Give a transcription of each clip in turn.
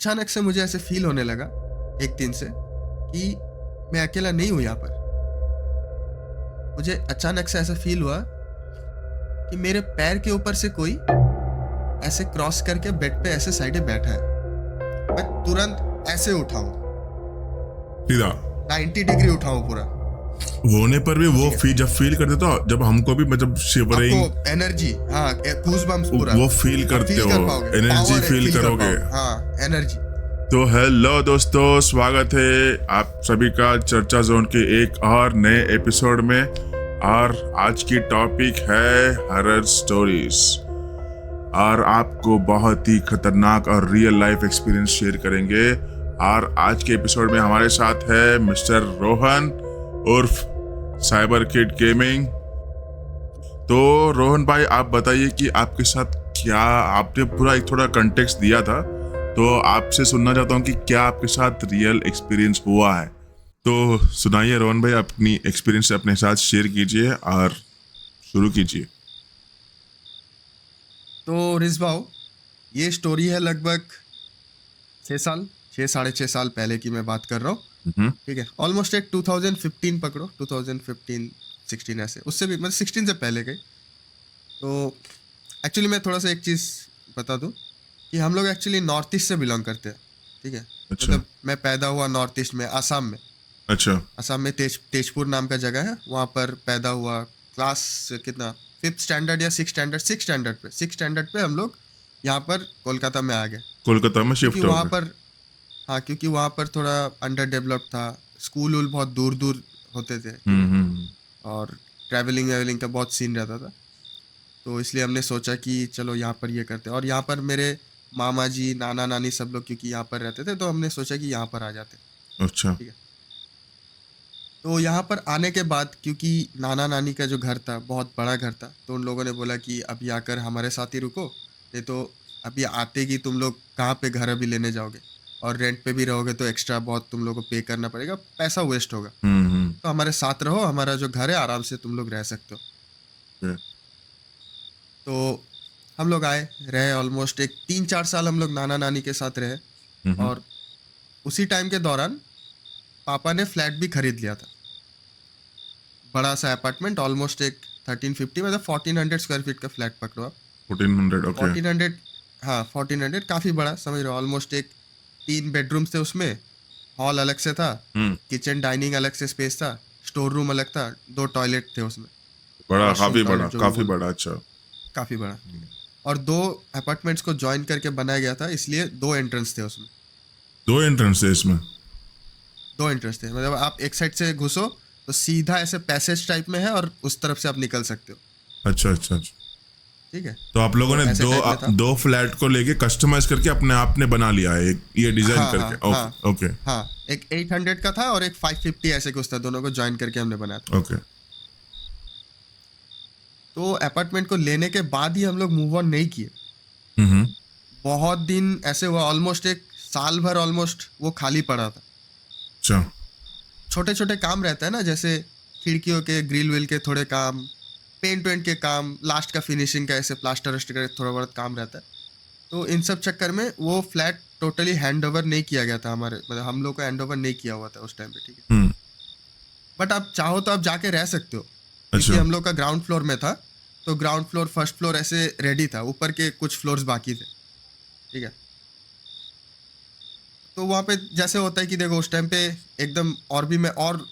अचानक से मुझे ऐसे फील होने लगा एक दिन से कि मैं अकेला नहीं हूं यहाँ पर। मुझे अचानक से ऐसा फील हुआ कि मेरे पैर के ऊपर से कोई ऐसे क्रॉस करके बेड पे ऐसे साइड में बैठा है। मैं तुरंत ऐसे उठाऊं, सीधा 90 डिग्री उठाऊं पूरा। होने पर भी वो जब फील करते तो जब हमको भी मतलब शिवरिंग आपको एनर्जी, हाँ, गूज़बम्प्स पूरा वो फील करते हो, एनर्जी फील करोगे। हाँ, एनर्जी। तो हेलो दोस्तों, स्वागत है आप सभी का चर्चा जोन के एक और नए एपिसोड में। और आज की टॉपिक है हॉरर स्टोरीज, और आपको बहुत ही खतरनाक और रियल लाइफ एक्सपीरियंस शेयर करेंगे। और आज के एपिसोड में हमारे साथ है मिस्टर रोहन उर्फ साइबर किड गेमिंग। तो रोहन भाई, आप बताइए कि आपके साथ क्या, आपने पूरा एक थोड़ा कंटेक्स्ट दिया था, तो आपसे सुनना चाहता हूँ कि क्या आपके साथ रियल एक्सपीरियंस हुआ है। तो सुनाइए रोहन भाई, अपनी एक्सपीरियंस अपने साथ शेयर कीजिए और शुरू कीजिए। तो रिजवाओ, ये स्टोरी है लगभग 6 साल पहले की मैं बात कर रहा हूँ। ठीक है, ऑलमोस्ट एक 2015 पकड़ो, 2015-16 ऐसे, उससे भी मतलब 16 से पहले के। तो एक्चुअली मैं थोड़ा सा एक चीज़ बता दूँ कि हम लोग एक्चुअली नॉर्थ ईस्ट से बिलोंग करते हैं। ठीक है, अच्छा। मतलब मैं पैदा हुआ नॉर्थ ईस्ट में, आसाम में। अच्छा। आसाम में तेजपुर नाम का जगह है, वहाँ पर पैदा हुआ। क्लास कितना, 5th स्टैंडर्ड या 6th स्टैंडर्ड पे हम लोग यहाँ पर कोलकाता में आ गए। कोलकाता में क्योंकि शिफ्ट हो वहाँ गए। पर, हाँ, क्योंकि वहाँ पर थोड़ा अंडर डेवलप्ड था, स्कूल वूल बहुत दूर दूर होते थे। ठीक है, और ट्रैवलिंग का बहुत सीन रहता था। तो इसलिए हमने सोचा कि चलो यहाँ पर ये करते हैं। और यहाँ पर मेरे मामा जी, नाना नानी सब लोग क्योंकि यहाँ पर रहते थे, तो हमने सोचा कि यहाँ पर आ जाते। अच्छा। ठीक है, तो यहाँ पर आने के बाद क्योंकि नाना नानी का जो घर था बहुत बड़ा घर था, तो उन लोगों ने बोला कि अभी आकर हमारे साथ ही रुको, नहीं तो अभी आते ही तुम लोग कहाँ पे घर अभी लेने जाओगे, और रेंट पे भी रहोगे तो एक्स्ट्रा बहुत तुम लोग को पे करना पड़ेगा, पैसा वेस्ट होगा। तो हमारे साथ रहो, हमारा जो घर है आराम से तुम लोग रह सकते हो। तो हम लोग आए, रहे ऑलमोस्ट एक 3-4 साल हम लोग नाना नानी के साथ रहे। और उसी टाइम के दौरान पापा ने फ्लैट भी खरीद लिया था, बड़ा सा अपार्टमेंट, ऑलमोस्ट एक 1350, मतलब 1400 स्क्वायर फीट का फ्लैट पकड़ो आप। 1400, ओके। 1400, हाँ 1400 काफ़ी बड़ा समझ रहे हो। ऑलमोस्ट एक 3 बेडरूम्स थे उसमें, हॉल अलग से था, किचन डाइनिंग अलग से स्पेस था, स्टोर रूम अलग था, 2 टॉयलेट थे उसमें, बड़ा, वॉशरूम काफी बड़ा, टॉयलेट जो भी काफी बोलते, बड़ा। अच्छा। काफ़ी बड़ा। और 2 अपार्टमेंट्स को ज्वाइन करके बनाया गया था, इसलिए 2 एंट्रेंस थे उसमें। 2 एंट्रेंस है इसमें? 2 एंट्रेंस थे, मतलब आप एक साइड से घुसो तो सीधा ऐसे पैसेज टाइप में है, और उस तरफ से आप निकल सकते हो। अच्छा अच्छा अच्छा। ठीक है, तो आप लोगों ने ऐसे टाइप में था। दो फ्लैट को लेके कस्टमाइज करके अपने आप ने बना लिया है, ये डिजाइन हाँ करके। हाँ हाँ ओके ओके हाँ, एक 800 का था और एक 550 ऐसे कुछ था, दोनों को ज्वाइन करके हमने बनाया था। ओके। तो अपार्टमेंट को लेने के बाद ही हम लोग मूव ऑन नहीं किए। हम्म। बहुत दिन ऐसे हुआ, ऑलमोस्ट एक साल भर ऑलमोस्ट वो खाली पड़ा था। अच्छा। छोटे छोटे काम रहता है ना, जैसे खिड़कियों के ग्रिल विल के थोड़े काम, पेंट वेंट के काम, लास्ट का फिनिशिंग का, ऐसे प्लास्टर वस्टर का थोड़ा बहुत काम रहता है। तो इन सब चक्कर में वो फ्लैट टोटली हैंड ओवर नहीं किया गया था हमारे, मतलब हम लोग को हैंड ओवर नहीं किया हुआ था उस टाइम पे। ठीक है, बट आप चाहो तो आप जाके रह सकते हो, क्योंकि अच्छा। हम लोग का ग्राउंड फ्लोर में था। तो ग्राउंड फ्लोर, फर्स्ट फ्लोर ऐसे रेडी था, ऊपर के कुछ फ्लोर्स बाकी थे। ठीक है, तो वहाँ पे जैसे होता है कि देखो उस टाइम पे एकदम, और भी मैं, और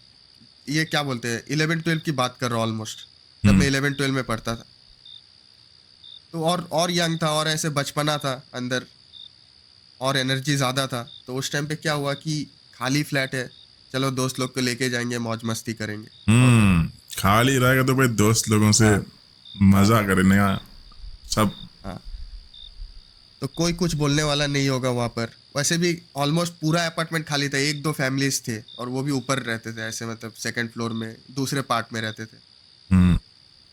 ये क्या बोलते हैं, 11-12 की बात कर रहा हूँ ऑलमोस्ट, जब मैं 11-12 में पढ़ता था। तो और यंग था, और ऐसे बचपना था अंदर, और एनर्जी ज़्यादा था। तो उस टाइम पे क्या हुआ कि खाली फ्लैट है, चलो दोस्त लोग को लेके जाएंगे, मौज मस्ती करेंगे, नॉर्मल। खाली रहेगा तो भाई दोस्त लोगों से हाँ हाँ मजा करने सब। हाँ, तो कोई कुछ बोलने वाला नहीं होगा वहाँ पर। वैसे भी ऑलमोस्ट पूरा अपार्टमेंट खाली था, 1-2 फैमिलीज थे, और वो भी ऊपर रहते थे ऐसे, मतलब सेकंड फ्लोर में दूसरे पार्ट में रहते थे।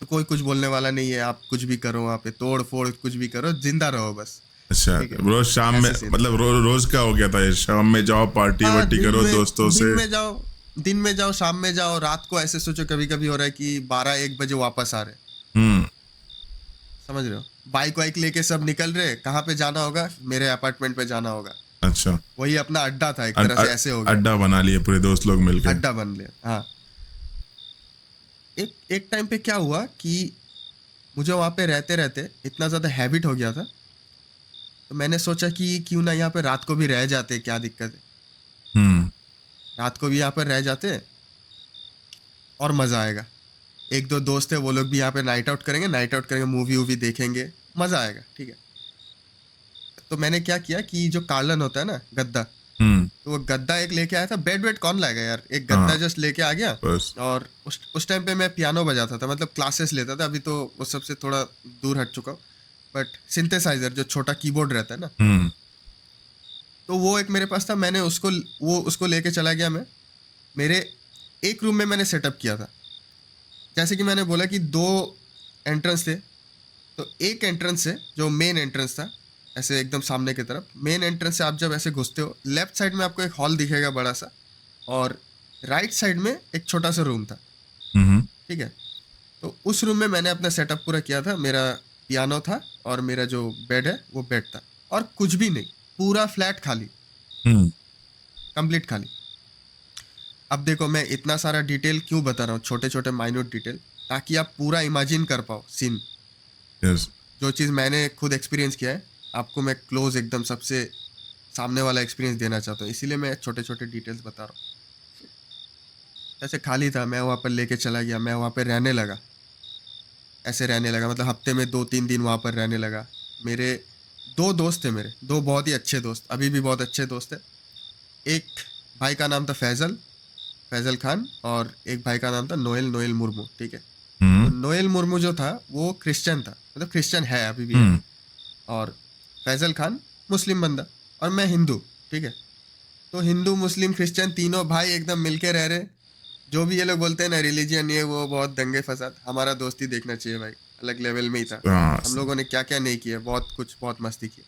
तो कोई कुछ बोलने वाला नहीं है, आप कुछ भी करो वहाँ पे, तोड़ फोड़ कुछ भी करो, जिंदा रहो बस। अच्छा। ठीक है, रोज शाम में, ऐसे सीन। मतलब रोज का हो गया था ये, शाम में जाओ पार्टी हाँ, वार्टी करो दोस्तों से। दिन में जाओ, शाम में जाओ, रात को ऐसे सोचो कभी कभी हो रहा है कि 12-1 बजे वापस आ रहे। समझ रहे हो, बाइक वाइक लेके सब निकल रहे, कहाँ पे जाना होगा, मेरे अपार्टमेंट पे जाना होगा। अच्छा। वही अपना अड्डा था एक तरह से, ऐसे हो गया, अड्डा बना लिए पूरे दोस्त लोग मिलके। अड्डा बन लिया। हाँ, एक एक टाइम पे क्या हुआ कि मुझे वहाँ पे रहते रहते इतना ज़्यादा हैबिट हो गया था, तो मैंने सोचा कि क्यों ना यहाँ पे रात को भी रह जाते, क्या दिक्कत है, हम्म। रात को भी यहाँ पर रह जाते और मज़ा आएगा। एक दो दोस्त है, वो लोग भी यहाँ पे नाइट आउट करेंगे, नाइट आउट करेंगे, मूवी वूवी देखेंगे, मज़ा आएगा, ठीक है। तो मैंने क्या किया कि जो कार्लन होता है ना, गद्दा, हम्म। तो वो गद्दा एक लेके आया था। बेड वेड कौन लाएगा यार, एक हाँ। गद्दा जस्ट लेके आ गया। बस। और उस टाइम पे मैं पियानो बजाता था, मतलब क्लासेस लेता था, अभी तो उस सबसे थोड़ा दूर हट चुका हूँ। बट सिंथेसाइजर जो छोटा कीबोर्ड रहता है ना, हम्म। तो वो एक मेरे पास था, मैंने उसको लेके चला गया मैं। मेरे एक रूम में मैंने सेटअप किया था। जैसे कि मैंने बोला कि दो एंट्रेंस थे, तो एक एंट्रेंस से जो मेन एंट्रेंस था, ऐसे एकदम सामने की तरफ, मेन एंट्रेंस से आप जब ऐसे घुसते हो, लेफ्ट साइड में आपको एक हॉल दिखेगा बड़ा सा, और राइट साइड में एक छोटा सा रूम था, हम्म। ठीक है। तो उस रूम में मैंने अपना सेटअप पूरा किया था। मेरा पियानो था और मेरा जो बेड है वो बेड था, और कुछ भी नहीं, पूरा फ्लैट खाली, हम्म। कंप्लीट खाली। अब देखो मैं इतना सारा डिटेल क्यों बता रहा हूँ, छोटे छोटे माइन्यूट डिटेल, ताकि आप पूरा इमेजिन कर पाओ सीन। यस। जो चीज़ मैंने खुद एक्सपीरियंस किया है, आपको मैं क्लोज एकदम सबसे सामने वाला एक्सपीरियंस देना चाहता हूँ, इसीलिए मैं छोटे छोटे डिटेल्स बता रहा हूँ। ऐसे खाली था, मैं वहाँ पर लेके चला गया, मैं वहाँ पर रहने लगा, ऐसे रहने लगा, मतलब हफ्ते में 2-3 दिन वहाँ पर रहने लगा। मेरे दो दोस्त थे, मेरे दो बहुत ही अच्छे दोस्त, अभी भी बहुत अच्छे दोस्त है। एक भाई का नाम था फैज़ल, फैज़ल खान, और एक भाई का नाम था नोएल, नोएल मुर्मू, ठीक है। तो हम्म। नोएल मुर्मू जो था वो क्रिश्चियन था, मतलब क्रिश्चियन है, अभी भी है। हम्म। और फैज़ल खान मुस्लिम बंदा, और मैं हिंदू, ठीक है। तो हिंदू मुस्लिम क्रिश्चियन तीनों भाई एकदम मिलके रह रहे। जो भी ये लोग बोलते हैं ना रिलीजियन ये वो, बहुत दंगे फसाद, हमारा दोस्ती देखना चाहिए भाई, अलग लेवल में ही था। हाँ। हम लोगों ने क्या क्या नहीं किया, बहुत कुछ, बहुत मस्ती की।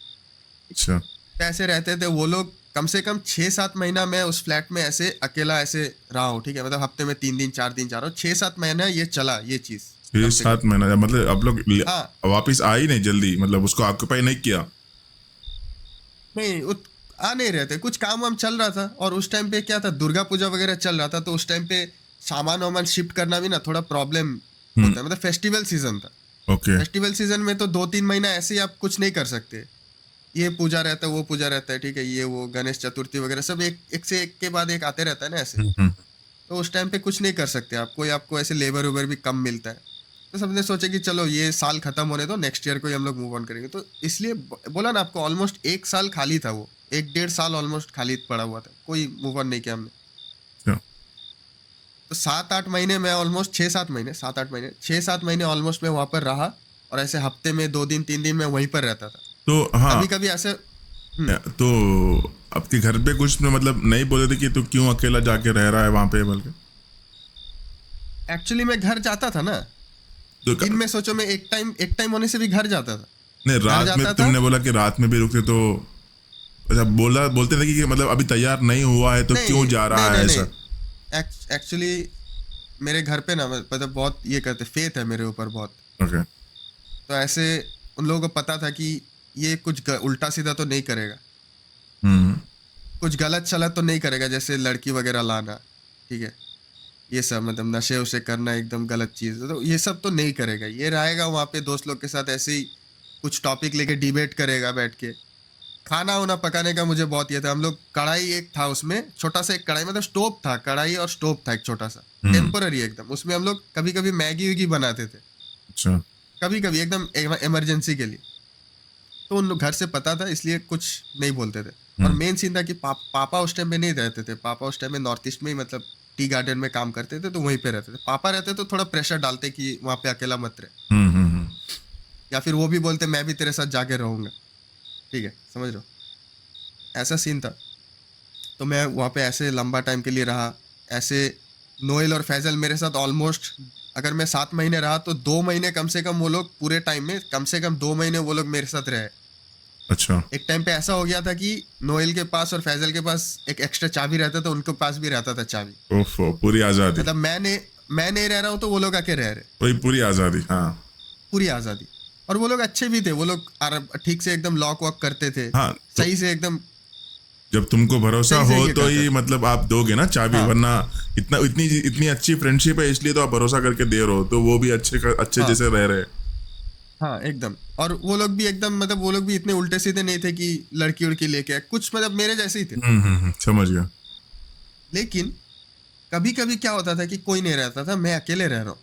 अच्छा। तो ऐसे रहते थे वो लोग, कम से कम 6-7 महीना मैं उस फ्लैट में ऐसे अकेला ऐसे रहा हूँ, ठीक है। मतलब हफ्ते में 3 दिन 4 दिन जा रहा हूँ, 6-7 महीना ये चला ये चीज़, ये कम से कम। 7 महीना मतलब आप लोग हाँ, वापिस आ ही नहीं जल्दी, मतलब उसको ऑक्यूपाई नहीं किया। नहीं आ नहीं रहे थे, कुछ काम वाम चल रहा था। और उस टाइम पे क्या था, दुर्गा पूजा वगैरह चल रहा था, तो उस टाइम पे सामान वामान शिफ्ट करना भी ना थोड़ा प्रॉब्लम होता है, मतलब फेस्टिवल सीजन था। ओके। फेस्टिवल सीजन में तो 2-3 महीना ऐसे ही आप कुछ नहीं कर सकते, ये पूजा रहता है, वो पूजा रहता है, ठीक है, ये वो गणेश चतुर्थी वगैरह सब एक एक से एक के बाद एक आते रहता है ना ऐसे। हम्म। तो उस टाइम पे कुछ नहीं कर सकते आप, कोई आपको ऐसे लेबर वेबर भी कम मिलता है। तो सबने सोचा कि चलो ये साल खत्म होने दो, नेक्स्ट ईयर को ही हम लोग मूव ऑन करेंगे। तो इसलिए बोला ना आपको, ऑलमोस्ट 1 साल खाली था वो, 1-1.5 साल ऑलमोस्ट खाली पड़ा हुआ था, कोई मूव ऑन नहीं किया हमने। अच्छा। तो 7-8 महीने मैं ऑलमोस्ट, 6-7 महीने, 7-8 महीने, 6-7 महीने ऑलमोस्ट मैं वहाँ पर रहा। और ऐसे हफ्ते में 2 दिन 3 दिन मैं वहीं पर रहता था। तो हाँ, कभी कभी ऐसे तो आपके घर पे कुछ मतलब नहीं बोले थे कि तू क्यों अकेला जाके रह रहा है वहां पे बल्कि? एक्चुअली मैं घर जाता था ना, तो दिन में सोचो मैं एक टाइम होने से भी घर जाता था। नहीं, घर रात में जाता था। तुमने बोला कि रात में भी रुकते तो अच्छा बोलते थे कि मतलब अभी तैयार नहीं हुआ है तो नहीं क्यों जा रहा है ऐसा? एक्चुअली मेरे घर पे ना, मतलब बहुत ये करते, फेथ है मेरे ऊपर बहुत। ओके। तो ऐसे उन लोगों को पता था कि ये कुछ उल्टा सीधा तो नहीं करेगा, हम्म। कुछ गलत चलत तो नहीं करेगा, जैसे लड़की वगैरह लाना, ठीक है, ये सब मतलब नशे उसे करना एकदम गलत चीज़ है, तो ये सब तो नहीं करेगा। ये रहेगा वहाँ पे दोस्त लोग के साथ ऐसे ही कुछ टॉपिक लेके डिबेट करेगा बैठ के। खाना वाना पकाने का मुझे बहुत ये था। हम लोग कढ़ाई एक था उसमें, छोटा सा एक कढ़ाई, मतलब स्टोव था, कढ़ाई और स्टोव था एक छोटा सा, टेम्पररी एकदम। उसमें हम लोग कभी कभी मैगी वैगी बनाते थे, अच्छा। कभी कभी एकदम इमरजेंसी के लिए। तो उन लोग घर से पता था, इसलिए कुछ नहीं बोलते थे। और मेन सीन था कि पापा उस टाइम में नहीं रहते थे। पापा उस टाइम में नॉर्थ ईस्ट में ही, मतलब टी गार्डन में काम करते थे, तो वहीं पे रहते थे। पापा रहते तो थोड़ा प्रेशर डालते कि वहाँ पे अकेला मत रहे, हम्म। या फिर वो भी बोलते मैं भी तेरे साथ जाके रहूँगा, ठीक है, समझ रहे हो, ऐसा सीन था। तो मैं वहाँ पे ऐसे लंबा टाइम के लिए रहा। ऐसे नोएल और फैजल मेरे साथ ऑलमोस्ट, अगर मैं 7 महीने रहा तो 2 महीने कम से कम वो लोग, पूरे टाइम में कम से कम 2 महीने वो लोग मेरे साथ रहे। अच्छा। एक टाइम पे ऐसा हो गया था कि नोएल के पास और फैजल के पास एक एक्स्ट्रा चाबी रहता था, उनके पास भी रहता था चाबी। ओफो, पूरी आजादी। मतलब मैं नहीं रह रहा हूँ तो वो लोग आके रह रहे, वही पूरी आजादी। हाँ। पूरी आज़ादी। और वो लोग अच्छे भी थे, वो लोग ठीक से एकदम लॉक वॉक करते थे, हाँ तो सही से एकदम। जब तुमको भरोसा सही से हो ये तो करते ही थे। मतलब आप दोगे ना चाबी, हाँ वरना इतनी अच्छी फ्रेंडशिप है इसलिए तो आप भरोसा करके दे रहे हो, तो वो भी अच्छे हाँ जैसे रह रहे। हाँ एकदम। और वो लोग भी एकदम मतलब वो लोग भी इतने उल्टे सीधे नहीं थे कि लड़की उड़की लेके आए, कुछ मतलब मेरे जैसे ही थे। समझ गया। लेकिन कभी कभी क्या होता था कि कोई नहीं रहता था, मैं अकेले रह रहा हूँ,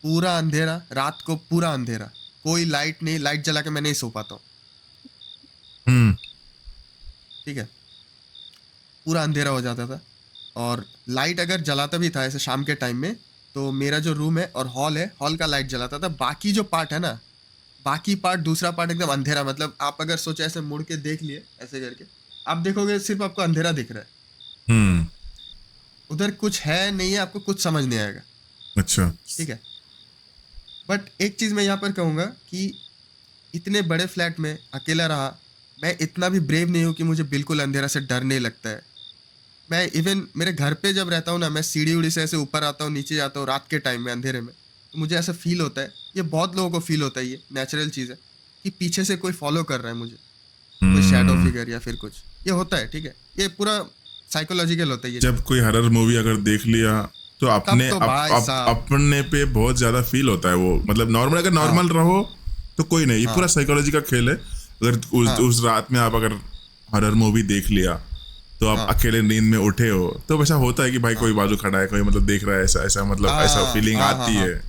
पूरा अंधेरा, रात को पूरा अंधेरा, कोई लाइट नहीं, लाइट जला के मैं नहीं सो पाता हूँ। हम्म। ठीक है, पूरा अंधेरा हो जाता था। और लाइट अगर जलाता भी था ऐसे शाम के टाइम में, तो मेरा जो रूम है और हॉल है, हॉल का लाइट जलाता था, बाकी जो पार्ट है ना, बाकी पार्ट, दूसरा पार्ट एकदम अंधेरा। मतलब आप अगर सोचे ऐसे मुड़ के देख लिए ऐसे करके, आप देखोगे सिर्फ आपको अंधेरा दिख रहा है, हम्म। उधर कुछ है नहीं है, आपको कुछ समझ नहीं आएगा। अच्छा। ठीक है, बट एक चीज मैं यहाँ पर कहूंगा कि इतने बड़े फ्लैट में अकेला रहा, मैं इतना भी ब्रेव नहीं हूँ कि मुझे बिल्कुल अंधेरा से डर नहीं लगता है। मैं इवन मेरे घर पे जब रहता हूँ ना, मैं सीढ़ी उड़ी से ऐसे ऊपर आता हूँ नीचे जाता हूँ रात के टाइम में अंधेरे में, तो मुझे ऐसा फील होता है, ये बहुत लोगों को फील होता है, ये नेचुरल चीज़ है कि पीछे से कोई फॉलो कर रहा है मुझे, कोई शैडो हम्म। फिगर या फिर कुछ, ये होता है। ठीक है, ये पूरा साइकोलॉजिकल होता है ये चीज़। जब कोई हॉरर मूवी अगर देख लिया तो तब तो भाई साहब, अपने पे बहुत ज्यादा फील होता है वो, मतलब नॉर्मल, अगर हाँ नॉर्मल रहो तो कोई नहीं, ये पूरा हाँ साइकोलॉजी का खेल है। अगर हाँ उस रात में आप अगर हॉरर मूवी देख लिया तो आप हाँ अकेले नींद में उठे हो तो वैसा होता है कि भाई हाँ कोई बाजू खड़ा है, कोई मतलब देख रहा है, ऐसा ऐसा मतलब ऐसा हाँ फीलिंग हाँ हाँ आती हाँ है।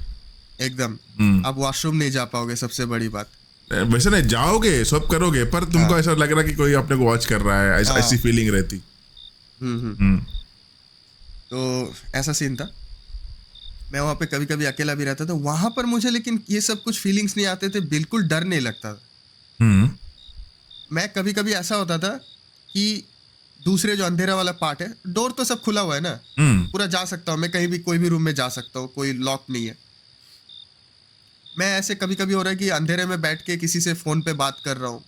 एकदम। हम्म। आप वॉशरूम नहीं जा पाओगे, सबसे बड़ी बात। वैसे नहीं जाओगे, सब करोगे, पर तुमको हाँ ऐसा लग रहा है कि कोई अपने को वॉच कर रहा है, ऐसी हाँ फीलिंग रहती। हम्म। हम्म। तो ऐसा सीन था, मैं वहाँ पे कभी कभी अकेला भी रहता था वहाँ पर मुझे, लेकिन ये सब कुछ फीलिंग्स नहीं आते थे, बिल्कुल डर नहीं लगता था। हम्म। मैं कभी कभी ऐसा होता था कि दूसरे जो अंधेरा वाला पार्ट है, डोर तो सब खुला हुआ है ना, हम्म। पूरा जा सकता हूँ मैं कहीं भी, कोई भी रूम में जा सकता हूँ, कोई लॉक नहीं है। मैं ऐसे कभी कभी हो रहा है कि अंधेरे में बैठ के किसी से फोन पे बात कर रहा हूँ,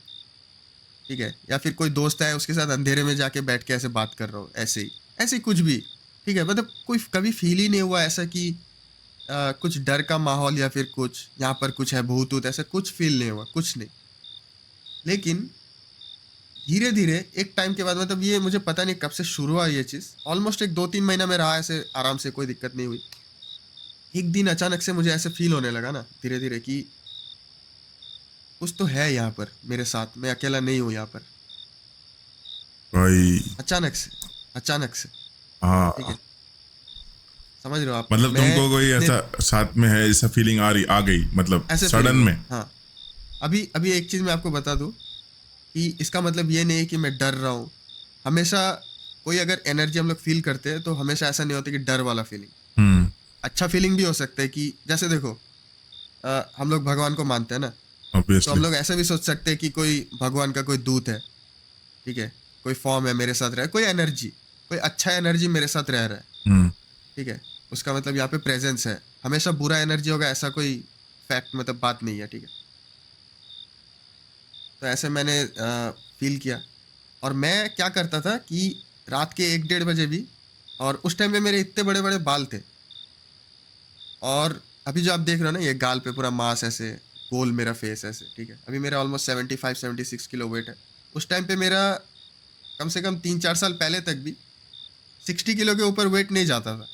ठीक है, या फिर कोई दोस्त है उसके साथ अंधेरे में जाके बैठ के ऐसे बात कर रहा हूँ, ऐसे ही, ऐसे ही कुछ भी। ठीक है, मतलब कोई कभी फील ही नहीं हुआ ऐसा कि कुछ डर का माहौल या फिर कुछ यहाँ पर कुछ है भूत वूत, ऐसा कुछ फील नहीं हुआ, कुछ नहीं। लेकिन धीरे धीरे एक टाइम के बाद, मतलब ये मुझे पता नहीं कब से शुरू हुआ ये चीज़, ऑलमोस्ट एक 2-3 महीना में रहा ऐसे आराम से, कोई दिक्कत नहीं हुई। एक दिन अचानक से मुझे ऐसे फील होने लगा ना धीरे धीरे कि कुछ तो है यहाँ पर मेरे साथ, मैं अकेला नहीं हूँ यहाँ पर। भाई। अचानक से, अचानक से। ठीक हाँ, है, समझ रहे हो आप, मतलब मैं तुमको कोई इतने ऐसा साथ में है, ऐसा फीलिंग आ गई मतलब ऐसे सडन फीलिंग हुआ। में। हाँ, अभी अभी एक चीज़ मैं आपको बता दूँ कि इसका मतलब ये नहीं है कि मैं डर रहा हूँ। हमेशा कोई अगर एनर्जी हम लोग फील करते हैं तो हमेशा ऐसा नहीं होता कि डर वाला फीलिंग, हम्म। अच्छा फीलिंग भी हो सकता है कि जैसे देखो, हम लोग भगवान को मानते हैं ना, तो हम ऑब्वियसली। लोग ऐसे भी सोच सकते हैं कि कोई भगवान का कोई दूत है। ठीक है, कोई फॉर्म है मेरे साथ रह, कोई एनर्जी, कोई अच्छा एनर्जी मेरे साथ रह रहा है। हम्म। ठीक है, उसका मतलब यहाँ पे प्रेजेंस है। हमेशा बुरा एनर्जी होगा ऐसा कोई फैक्ट मतलब बात नहीं है। ठीक है, तो ऐसे मैंने फील किया। और मैं क्या करता था कि रात के 1-1:30 बजे भी, और उस टाइम पे मेरे इतने बड़े बड़े बाल थे, और अभी जो आप देख रहे हो ना ये गाल पे पूरा मांस ऐसे, गोल मेरा फेस ऐसे। ठीक है, अभी मेरा ऑलमोस्ट 75-76 किलो वेट है। उस टाइम पे मेरा कम से कम 3-4 साल पहले तक भी 60 किलो के ऊपर वेट नहीं जाता था,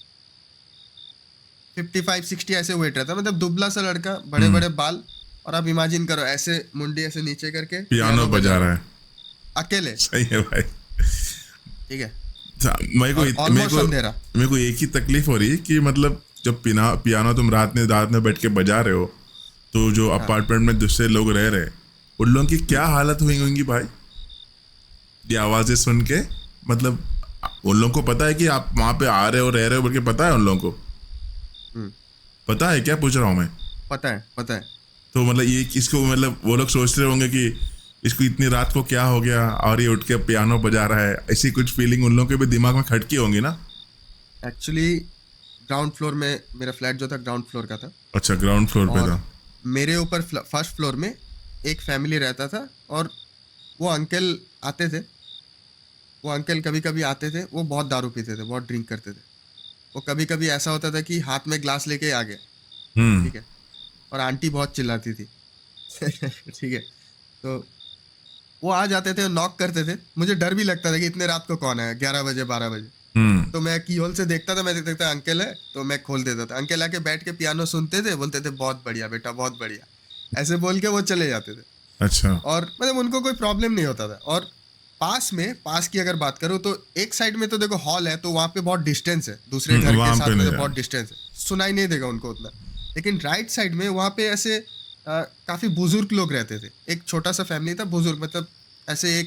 55-60 ऐसे वेट रहता, मतलब दुबला सा लड़का, बड़े हम्म। बड़े बाल। और आप इमेजिन करो ऐसे मुंडी ऐसे नीचे करके पियानो पियानो बजा बजा रहा रहा हूँ है। अकेले। सही है भाई। ठीक है, और मेरे ऑलमोस्ट को अंधेरा। मेरे को एक ही तकलीफ हो रही है कि मतलब जब पियानो तुम रात में बैठ के बजा रहे हो, तो जो हाँ अपार्टमेंट में दूसरे लोग रह रहे हैं उन लोगों की क्या हालत हुई होंगी भाई, ये आवाजें सुन के, मतलब उन लोगों को पता है कि आप वहां पे आ रहे हो रह रहे हो बोल के पता है उन लोगों को? हम्म, पता है क्या, पूछ रहा हूँ मैं। पता है पता है। तो मतलब ये इसको मतलब वो लोग सोच रहे होंगे कि इसको इतनी रात को क्या हो गया और ये उठ के पियानो बजा रहा है, ऐसी कुछ फीलिंग उन लोगों के भी दिमाग में खटकी होंगी ना। एक्चुअली ग्राउंड फ्लोर में, मेरा फ्लैट जो था ग्राउंड फ्लोर का था, अच्छा, ग्राउंड फ्लोर पे और था। मेरे ऊपर फर्स्ट फ्लोर में एक फैमिली रहता था। और वो अंकल आते थे, वो अंकल कभी कभी आते थे, वो बहुत दारू पीते थे, बहुत ड्रिंक करते थे। वो कभी कभी ऐसा होता था कि हाथ में ग्लास लेके आ गए। हम्म। ठीक है, और आंटी बहुत चिल्लाती थी। ठीक है, तो वो आ जाते थे, नॉक करते थे, मुझे डर भी लगता था कि इतने रात को कौन है, 11 बजे 12 बजे। तो मैं की होल से देखता था, मैं देखता था अंकल है, तो मैं खोल देता था। अंकल आके बैठ के पियानो सुनते थे, बोलते थे बहुत बढ़िया बेटा, बहुत बढ़िया, ऐसे बोल के वो चले जाते थे। अच्छा। और मतलब उनको कोई प्रॉब्लम नहीं होता था। और पास की अगर बात करूँ तो एक साइड में तो देखो हॉल है, तो वहाँ पे बहुत डिस्टेंस है, दूसरे घर वहाँ के पे साथ में नहीं तो है। बहुत डिस्टेंस है, सुनाई नहीं देगा उनको उतना। लेकिन राइट साइड में वहाँ पे ऐसे काफी बुजुर्ग लोग रहते थे। एक छोटा सा फैमिली था, बुजुर्ग मतलब ऐसे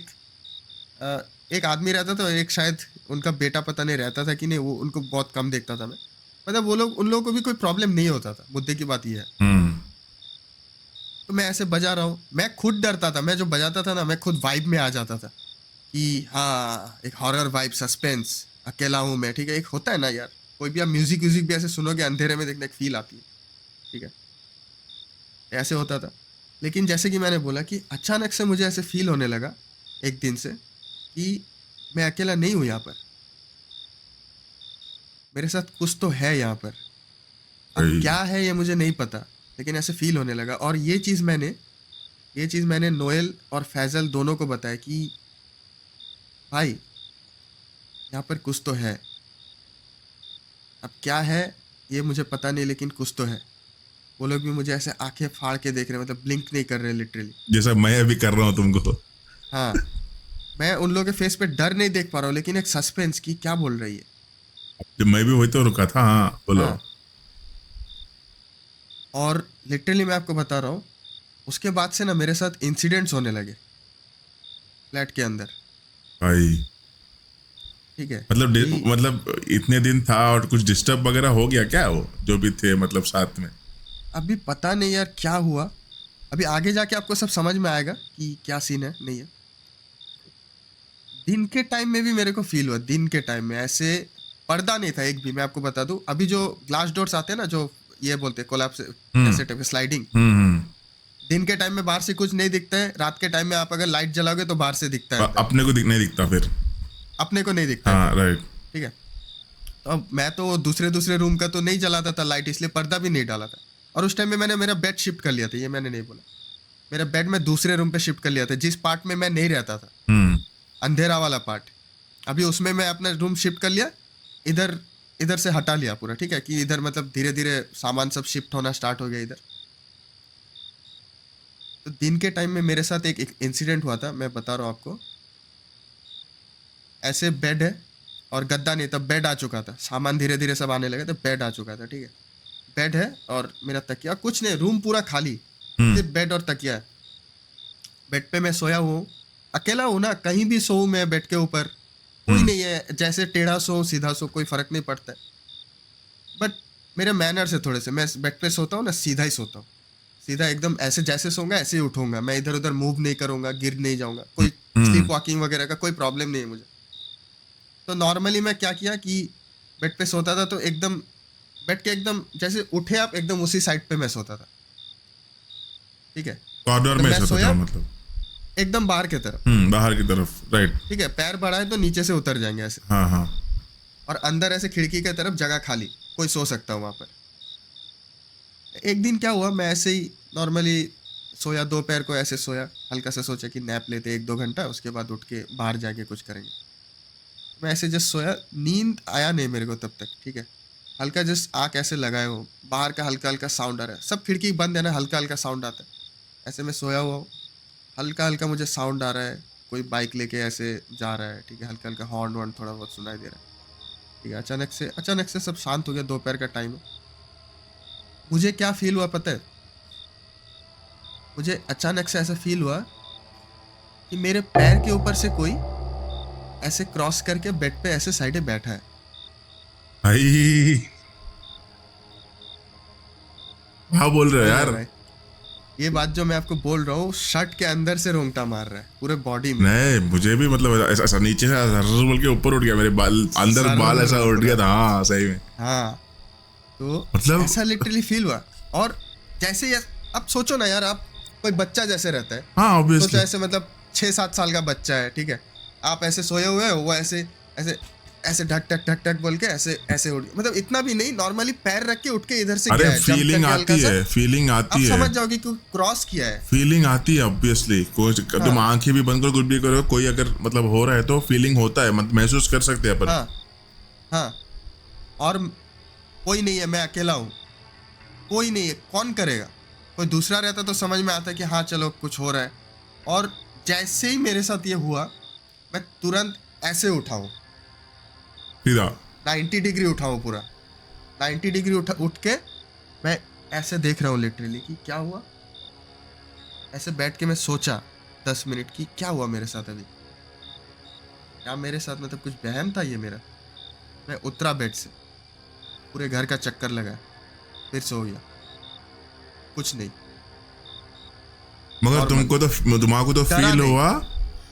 अ, एक आदमी रहता था, एक शायद उनका बेटा पता नहीं रहता था कि नहीं, वो उनको बहुत कम देखता था मैं। मतलब वो लोग, उन लोगों को भी कोई प्रॉब्लम नहीं होता था। मुद्दे की बात ये है। तो मैं ऐसे बजा रहा हूँ, मैं खुद डरता था। मैं जो बजाता था ना, मैं खुद वाइब में आ जाता था कि हाँ, एक हॉरर वाइब, सस्पेंस, अकेला हूँ मैं, ठीक है। एक होता है ना यार, कोई भी आप म्यूजिक व्यूजिक भी ऐसे सुनोगे अंधेरे में, देखने एक फील आती है, ठीक है। ऐसे होता था। लेकिन जैसे कि मैंने बोला कि अचानक से मुझे ऐसे फील होने लगा एक दिन से कि मैं अकेला नहीं हूँ यहाँ पर, मेरे साथ कुछ तो है यहाँ पर। अब भाई। क्या है ये मुझे नहीं पता, लेकिन ऐसे फील होने लगा। और ये चीज़ मैंने नोएल और फैजल दोनों को बताया कि भाई, यहाँ पर कुछ तो है। अब क्या है ये मुझे पता नहीं, लेकिन कुछ तो है। वो लोग भी मुझे ऐसे आंखें फाड़ के देख रहे हैं, मतलब ब्लिंक नहीं कर रहे लिटरली। जैसा मैं अभी कर रहा हूँ तुमको। हाँ, मैं उन लोगों के फेस पे डर नहीं देख पा रहा हूँ, लेकिन एक सस्पेंस की क्या बोल रही है। जब मैं भी वही तो रुका था। हाँ बोलो। हाँ, और लिटरली मैं आपको बता रहा हूँ, उसके बाद से ना मेरे साथ इंसिडेंट्स होने लगे फ्लैट के अंदर, भाई ठीक है मतलब कि मतलब इतने दिन था और कुछ डिस्टर्ब वगैरह हो गया क्या, वो जो भी थे मतलब साथ में? अभी पता नहीं यार क्या हुआ। अभी आगे जाके आपको सब समझ में आएगा कि क्या सीन है नहीं है। दिन के टाइम में भी मेरे को फील हुआ, दिन के टाइम में ऐसे पर्दा नहीं था एक भी। मैं आपको बता दूं, अभी जो ग्लास डोर्स आते हैं ना, जो ये बोलते हैं कोलैप्स, ऐसे टाइप स्लाइडिंग, हम्म। दिन के टाइम में बाहर से कुछ नहीं दिखता है, रात के टाइम में आप अगर लाइट जलाओगे तो बाहर से दिखता है अंदर। अपने को नहीं दिखता फिर। अपने को नहीं दिखता है हाँ फिर, राइट। ठीक है। तो अब मैं तो दूसरे दूसरे रूम का तो नहीं जलाता था लाइट, इसलिए पर्दा भी नहीं डाला था। और उस टाइम में मैंने मेरा बेड शिफ्ट कर लिया था, ये मैंने नहीं बोला। मेरा बेड मैं दूसरे रूम पे शिफ्ट कर लिया था, जिस पार्ट में मैं नहीं रहता था, अंधेरा वाला पार्ट। अभी उसमें मैं अपना रूम शिफ्ट कर लिया, इधर इधर से हटा लिया पूरा, ठीक है। कि इधर मतलब धीरे धीरे सामान सब शिफ्ट होना स्टार्ट हो गया इधर। तो दिन के टाइम में मेरे साथ एक इंसिडेंट हुआ था, मैं बता रहा हूँ आपको। ऐसे बेड है और गद्दा नहीं था, बेड आ चुका था, सामान धीरे धीरे सब आने लगे तो बेड आ चुका था, ठीक है। बेड है और मेरा तकिया, कुछ नहीं, रूम पूरा खाली, सिर्फ बेड और तकिया है। बेड पे मैं सोया हुआ हूँ, अकेला हूँ ना, कहीं भी सोऊं मैं बेड के ऊपर, कोई नहीं है, जैसे टेढ़ा सो सीधा सो कोई फर्क नहीं पड़ता है। बट मेरे मैनर्स है थोड़े से, मैं बेड पे सोता हूँ ना, सीधा ही सोता हूँ, सीधा एकदम ऐसे जैसे सोऊंगा ऐसे ही उठूंगा। मैं इधर उधर मूव नहीं करूंगा, गिर नहीं जाऊंगा, कोई स्लीप वॉकिंग वगैरह का कोई प्रॉब्लम नहीं है मुझे। तो नॉर्मली मैं क्या किया कि बेड पे सोता था तो एकदम बेड के एकदम जैसे उठे आप, एकदम उसी साइड पे मैं सोता था, ठीक है। कॉर्नर तो में मैं सोता सोया था मतलब? एकदम बाहर की तरफ, बाहर की तरफ, राइट। ठीक है। पैर बढ़ाए तो नीचे से उतर जाएंगे ऐसे, हाँ हाँ। और अंदर ऐसे खिड़की की तरफ जगह खाली, कोई सो सकता है वहां पर। एक दिन क्या हुआ, मैं ऐसे ही नॉर्मली सोया, दोपहर को ऐसे सोया, हल्का सा सोचा कि नैप लेते 1-2 घंटा, उसके बाद उठ के बाहर जाके कुछ करेंगे। मैं ऐसे जस्ट सोया, नींद आया नहीं मेरे को तब तक, ठीक है। हल्का जस्ट आँख ऐसे लगाए हो, बाहर का हल्का हल्का साउंड आ रहा है, सब खिड़की बंद है ना, हल्का हल्का साउंड आता है। ऐसे मैं सोया हुआ हूँ, हल्का हल्का मुझे साउंड आ रहा है, कोई बाइक लेके ऐसे जा रहा है, ठीक है। हल्का हल्का हॉर्न वॉर्न थोड़ा बहुत सुनाई दे रहा है, ठीक है। अचानक से सब शांत हो गया, दोपहर का टाइम है। मुझे क्या फील हुआ पता है? मुझे अचानक से ऐसा फील हुआ कि मेरे पैर के ऊपर से कोई ऐसे क्रॉस करके बेड पे ऐसे साइड में बैठा है। भाई हाँ बोल रहे हो समझ रहे यार? हो भाई? ये बात जो मैं आपको बोल रहा हूँ, शर्ट के अंदर से रोंगटा मार रहा है पूरे बॉडी में। नहीं, मुझे भी मतलब ऐसा ऐसा नीचे से सर्र बोल के ऊपर उठ गया, मेरे बाल अंदर बाल ऐसा उठ गया था। हाँ सही में। हाँ, तो मतलब ऐसा लिटरली फील हुआ। और जैसे ये अब सोचो ना यार, आप कोई बच्चा जैसे रहता है, हाँ सोचो ऑब्वियसली। ऐसे मतलब 6-7 साल का बच्चा है, ठीक है। आप ऐसे सोए हुए हो, वो ऐसे ऐसे ऐसे ढक ढक ढक ढक बोल के ऐसे ऐसे उठ, मतलब इतना भी नहीं, नॉर्मली पैर रख के उठ के इधर से अरे गया है, जंप फीलिंग करके हल्का आती सा। है, फीलिंग आप आती है, समझ जाओगे कि क्रॉस किया है। फीलिंग आती है ऑब्वियसली। तुम हाँ आंखें भी बंद करो, कुछ भी करो, कोई अगर मतलब हो रहा है तो फीलिंग होता है, मतलब महसूस कर सकते हैं अपन। हाँ हाँ। और कोई नहीं है, मैं अकेला हूँ, कोई नहीं है, कौन करेगा? कोई दूसरा रहता तो समझ में आता कि हाँ चलो कुछ हो रहा है। और जैसे ही मेरे साथ ये हुआ, मैं तुरंत ऐसे उठाऊं, सीधा। 90 डिग्री उठाऊं पूरा, 90 डिग्री उठ के मैं ऐसे देख रहा हूँ लिटरली कि क्या हुआ। ऐसे बैठ के मैं सोचा 10 मिनट की क्या हुआ मेरे साथ अभी, क्या मेरे साथ मतलब कुछ वहम था ये मेरा। मैं उतरा बेड से, पूरे घर का चक्कर लगा, फिर सो गया, कुछ नहीं, मगर नॉर्मल। तुम्हारा तो डरा फील नहीं, हुआ।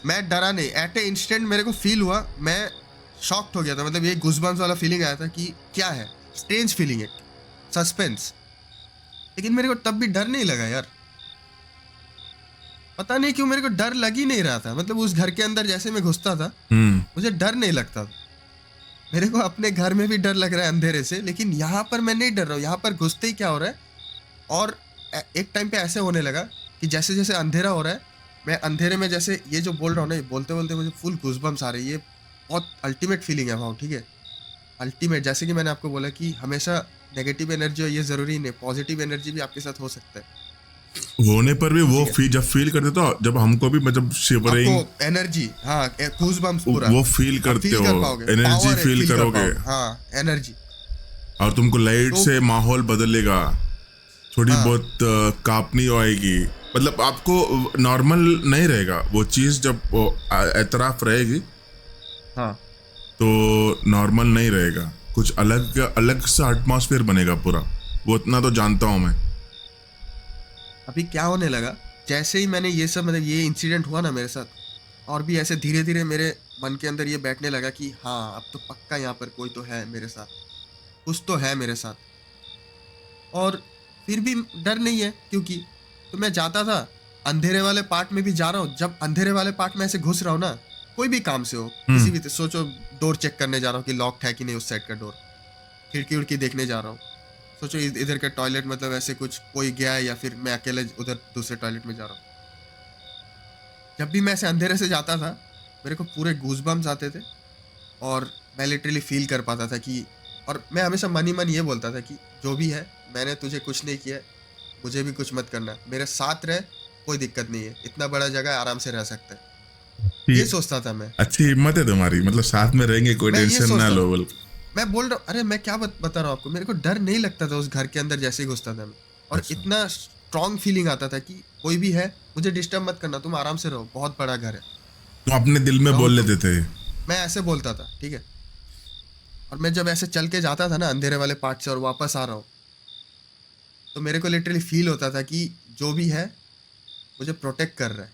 मैं डरा नहीं, एट ए इंस्टेंट मेरे को फील हुआ, मैं शॉक्ड हो गया था, मतलब ये गूज़बम्प्स वाला फीलिंग आया था कि क्या है, स्ट्रेंज फीलिंग है, सस्पेंस। लेकिन मेरे को तब भी डर नहीं लगा यार, पता नहीं क्यों मेरे को डर लग ही नहीं रहा था। मतलब उस घर के अंदर जैसे मैं घुसता था, हम्म। मुझे डर नहीं लगता था। मेरे को अपने घर में भी डर लग रहा है अंधेरे से, लेकिन यहाँ पर मैं नहीं डर रहा हूँ। यहाँ पर घुसते ही क्या हो रहा है, और एक टाइम पे ऐसे होने लगा कि जैसे जैसे अंधेरा हो रहा है, मैं अंधेरे में जैसे ये जो बोल रहा हूँ ना, ये बोलते बोलते मुझे फुल गूज़बम्प्स आ रहे हैं। ये बहुत अल्टीमेट फीलिंग है भाव, ठीक है, अल्टीमेट। जैसे कि मैंने आपको बोला कि हमेशा नेगेटिव एनर्जी हो ये ज़रूरी नहीं, पॉजिटिव एनर्जी भी आपके साथ हो सकता है, होने पर भी वो ठीक है। जब फील करते तो जब हमको भी मतलब आपको शिवरिंग, एनर्जी, हाँ, गूज़बम्प्स पूरा वो फील आप करते फील हो, कर पाओगे, एनर्जी पावर है, फील फील कर करोगे, पाओगे, हाँ, एनर्जी। और तुमको लाइट तो से माहौल बदलेगा, थोड़ी हाँ बहुत कांपनी आएगी, मतलब आपको नॉर्मल नहीं रहेगा वो चीज। जब वो एतराफ रहेगी हाँ। तो नॉर्मल नहीं रहेगा, कुछ अलग अलग सा एटमॉस्फेयर बनेगा पूरा, वो इतना तो जानता हूं मैं। अभी क्या होने लगा, जैसे ही मैंने ये सब, मतलब ये इंसिडेंट हुआ ना मेरे साथ, और भी ऐसे धीरे धीरे मेरे मन के अंदर ये बैठने लगा कि हाँ अब तो पक्का यहाँ पर कोई तो है मेरे साथ, कुछ तो है मेरे साथ। और फिर भी डर नहीं है, क्योंकि तो मैं जाता था अंधेरे वाले पार्ट में भी जा रहा हूँ। जब अंधेरे वाले पार्ट में ऐसे घुस रहा हूँ ना, कोई भी काम से हो, किसी भी सोचो डोर चेक करने जा रहा हूँ कि लॉक्ड है कि नहीं उस साइड का डोर, खिड़की उड़की देखने जा रहा हूँ, सोचो इधर का टॉयलेट, मतलब ऐसे कुछ कोई गया है या फिर मैं अकेले उधर दूसरे टॉयलेट में जा रहा हूँ, जब भी मैं ऐसे अंधेरे से जाता था मेरे को पूरे गूज़बम्प्स आते थे। और मैं लिटरली फील कर पाता था कि, और मैं हमेशा मन ही मन ये बोलता था कि जो भी है, मैंने तुझे कुछ नहीं किया है, मुझे भी कुछ मत करना, मेरे साथ रह, कोई दिक्कत नहीं है, इतना बड़ा जगह है, आराम से रह सकता है। ये सोचता था मैं। अच्छी हिम्मत है तुम्हारी, मतलब साथ में रहेंगे, कोई मैं ये टेंशन ना सोचता लो था, बोल। मैं बोल रहा हूँ, अरे मैं क्या बता रहा हूँ आपको, मेरे को डर नहीं लगता था उस घर के अंदर जैसे ही घुसता था मैं। और अच्छा, इतना स्ट्रॉन्ग फीलिंग आता था कि कोई भी है मुझे डिस्टर्ब मत करना, तुम आराम से रहो, बहुत बड़ा घर है, तुम अपने दिल में रहो बोल तुम। लेते थे। मैं ऐसे बोलता था, ठीक है। और मैं जब ऐसे चल के जाता था ना अंधेरे वाले पार्ट से और वापस आ रहा हूँ, तो मेरे को लिटरली फील होता था कि जो भी है मुझे प्रोटेक्ट कर रहा है,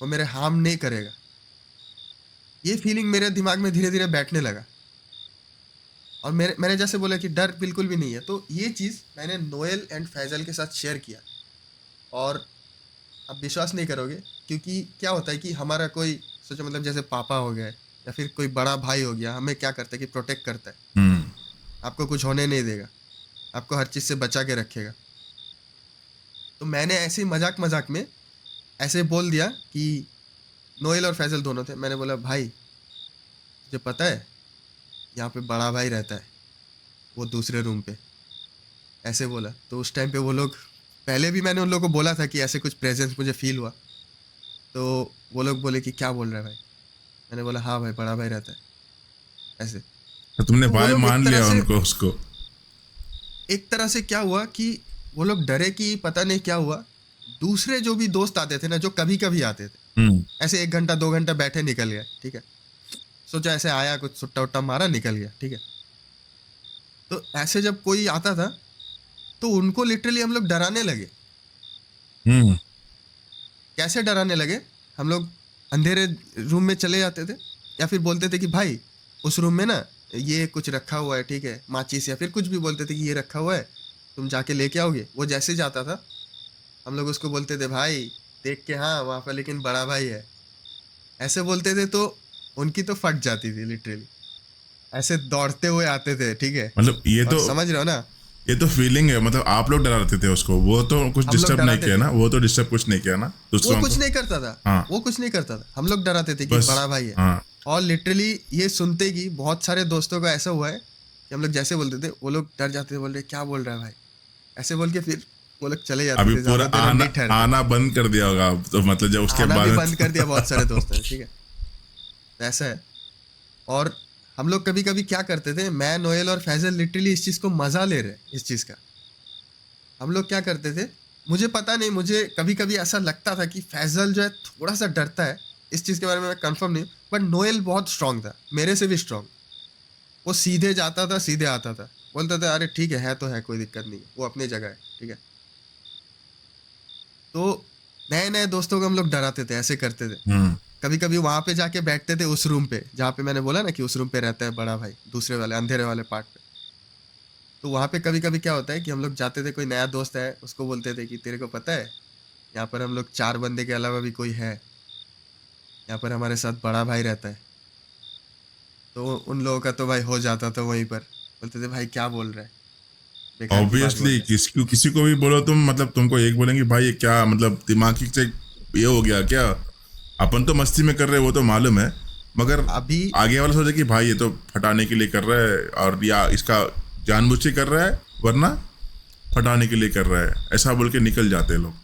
वो मेरे हार्म नहीं करेगा। ये फीलिंग मेरे दिमाग में धीरे धीरे बैठने लगा। और मैंने जैसे बोला कि डर बिल्कुल भी नहीं है, तो ये चीज़ मैंने नोएल एंड फैजल के साथ शेयर किया। और आप विश्वास नहीं करोगे, क्योंकि क्या होता है कि हमारा कोई, सोचो मतलब जैसे पापा हो गए या फिर कोई बड़ा भाई हो गया, हमें क्या करता है कि प्रोटेक्ट करता है, हम्म। आपको कुछ होने नहीं देगा, आपको हर चीज़ से बचा के रखेगा। तो मैंने ऐसे ही मजाक मजाक में ऐसे बोल दिया कि नोएल और फैजल दोनों थे, मैंने बोला भाई तुझे पता है यहाँ पे बड़ा भाई रहता है, वो दूसरे रूम पे, ऐसे बोला। तो उस टाइम पे वो लोग, पहले भी मैंने उन लोगों को बोला था कि ऐसे कुछ प्रेजेंस मुझे फील हुआ, तो वो लोग बोले कि क्या बोल रहा है भाई। मैंने बोला हाँ भाई बड़ा भाई रहता है, ऐसे। तो तुमने तो वो भाई लोग मान लिया उनको, उसको। एक तरह से क्या हुआ कि वो लोग डरे कि पता नहीं क्या हुआ। दूसरे जो भी दोस्त आते थे ना, जो कभी कभी आते थे, हम्म। ऐसे 1 घंटा 2 घंटा बैठे निकल गए, ठीक है, सोचा ऐसे आया कुछ सुट्टा उट्टा मारा निकल गया, ठीक है। तो ऐसे जब कोई आता था तो उनको लिटरली हम लोग डराने लगे। हम्म। कैसे डराने लगे, हम लोग अंधेरे रूम में चले जाते थे, या फिर बोलते थे कि भाई उस रूम में ना ये कुछ रखा हुआ है, ठीक है, माचिस, या फिर कुछ भी बोलते थे कि ये रखा हुआ है, तुम जाके लेके आओगे। वो जैसे जाता था हम लोग उसको बोलते थे भाई देख के, हाँ वहाँ पर लेकिन बड़ा भाई है, ऐसे बोलते थे। तो उनकी तो फट जाती थी लिटरली। ऐसे दौड़ते हुए आते थे, ठीक है। मतलब और समझ रहे हो ना, ये तो फीलिंग है, मतलब आप लोग डराते थे उसको, वो तो कुछ हम लोग डिस्टर्ब नहीं डराते किया थे। ना, वो तो डिस्टर्ब कुछ नहीं किया ना वो दूसरों कुछ को। नहीं करता था, हाँ, वो कुछ नहीं करता था, हम लोग डराते थे कि बस। बड़ा भाई है। हाँ, और लिटरली ये सुनते कि बहुत सारे दोस्तों का ऐसा हुआ है कि हम लोग जैसे बोलते थे, वो लोग डर जाते थे, बोल रहे क्या बोल रहा है भाई, ऐसे बोल के फिर वो लोग चले जाते अभी थे, पूरा ज्यादा देर हम आना नहीं ठहरते थे। आना बंद कर दिया होगा आप, तो मतलब जब उसके आना भी बाद बंद कर दिया बहुत सारे दोस्तों ने, ठीक है। तो ऐसा है। और हम लोग कभी कभी क्या करते थे, मैं, नोएल और फैजल लिटरली इस चीज को मजा ले रहे हैं इस चीज का। हम लोग क्या करते थे, मुझे पता नहीं, मुझे कभी कभी ऐसा लगता था कि फैजल जो है थोड़ा सा डरता है, इस चीज के बारे में मैं कंफर्म नहीं हूँ, बट नोएल बहुत स्ट्रांग था, मेरे से भी स्ट्रांग। वो सीधे जाता था, सीधे आता था, बोलता था अरे ठीक है तो है, कोई दिक्कत नहीं है, वो अपनी जगह है, ठीक है। तो नए नए दोस्तों को हम लोग डराते थे, ऐसे करते थे। हम्म। कभी कभी वहां पे जाके बैठते थे उस रूम पे जहाँ पे मैंने बोला ना कि उस रूम पे रहता है बड़ा भाई, दूसरे वाले अंधेरे वाले पार्ट पे। तो वहां पे कभी कभी क्या होता है कि हम लोग जाते थे, कोई नया दोस्त है, उसको बोलते थे कि तेरे को पता है यहाँ पर हम लोग 4 बंदे के अलावा भी कोई है, यहाँ पर हमारे साथ बड़ा भाई रहता है। तो उन लोगों का तो भाई हो जाता था वहीं पर, बोलते थे भाई क्या बोल रहा है, बेकार की बात बोल ऑब्वियसली रहा है। किसी को भी बोलो तुम, मतलब तुमको एक बोलेंगे भाई ये क्या, मतलब दिमागी से ये हो गया क्या। अपन तो मस्ती में कर रहे हैं, वो तो मालूम है, मगर अभी आगे वाला सोचे कि भाई ये तो फटाने के लिए कर रहा है, और या इसका जानबूझ के कर रहा है, वरना फटाने के लिए कर रहा है, ऐसा बोल के निकल जाते हैं लोग।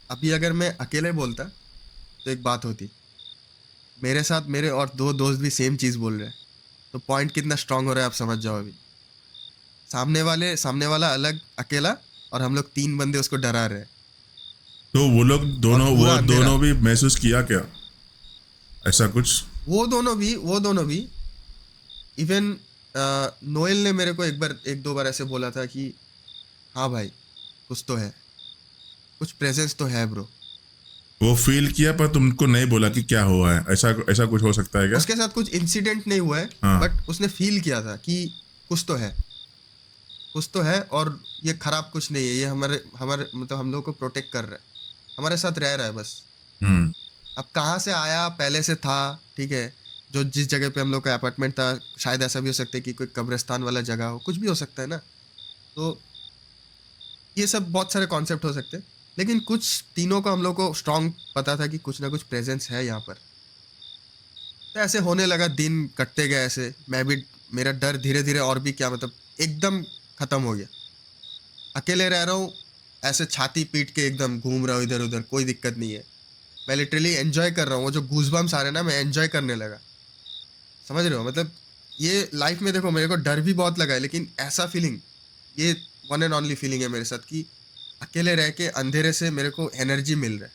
अभी अगर मैं अकेले बोलता तो एक बात होती, मेरे साथ मेरे और 2 दोस्त भी सेम चीज बोल रहे हैं, तो पॉइंट कितना स्ट्रांग हो रहा है आप समझ जाओ। अभी सामने वाला अलग अकेला, और हम लोग 3 बंदे उसको डरा रहे हैं, तो वो लोग और दोनों, पूरा वो अंधेरा। दोनों भी महसूस किया क्या ऐसा कुछ? वो दोनों भी इवन नोएल ने मेरे को एक दो बार ऐसे बोला था कि हाँ भाई कुछ तो है, कुछ प्रेजेंस तो है ब्रो। वो फील किया पर तुमको नहीं बोला कि क्या हुआ है, ऐसा ऐसा कुछ हो सकता है क्या? उसके साथ कुछ इंसिडेंट नहीं हुआ है, हाँ। बट उसने फील किया था कि कुछ तो है, कुछ तो है, और ये खराब कुछ नहीं है, ये हमारे हमारे मतलब हम लोग को प्रोटेक्ट कर रहा है, हमारे साथ रह रहा है बस। हम्म। अब कहाँ से आया, पहले से था, ठीक है। जो जिस जगह पे हम लोग का अपार्टमेंट था, शायद ऐसा भी हो सकता है कि कोई कब्रिस्तान वाला जगह हो, कुछ भी हो सकता है ना। तो ये सब बहुत सारे कॉन्सेप्ट हो सकते हैं, लेकिन कुछ तीनों को हम लोग को स्ट्रांग पता था कि कुछ ना कुछ प्रेजेंस है यहाँ पर। तो ऐसे होने लगा, दिन कटते गए ऐसे, मैं भी, मेरा डर धीरे धीरे और भी क्या मतलब एकदम खत्म हो गया। अकेले रह रहा हूँ, ऐसे छाती पीट के एकदम घूम रहा हूँ इधर उधर, कोई दिक्कत नहीं है। मैं लिटरली एंजॉय कर रहा हूँ, वो जो गूजबम्स आ रहे हैं ना, मैं एंजॉय करने लगा। समझ रहे हो मतलब, ये लाइफ में देखो मेरे को डर भी बहुत लगा है, लेकिन ऐसा फीलिंग, ये वन एंड ओनली फीलिंग है मेरे साथ कि अकेले रह के अंधेरे से मेरे को एनर्जी मिल रहा है,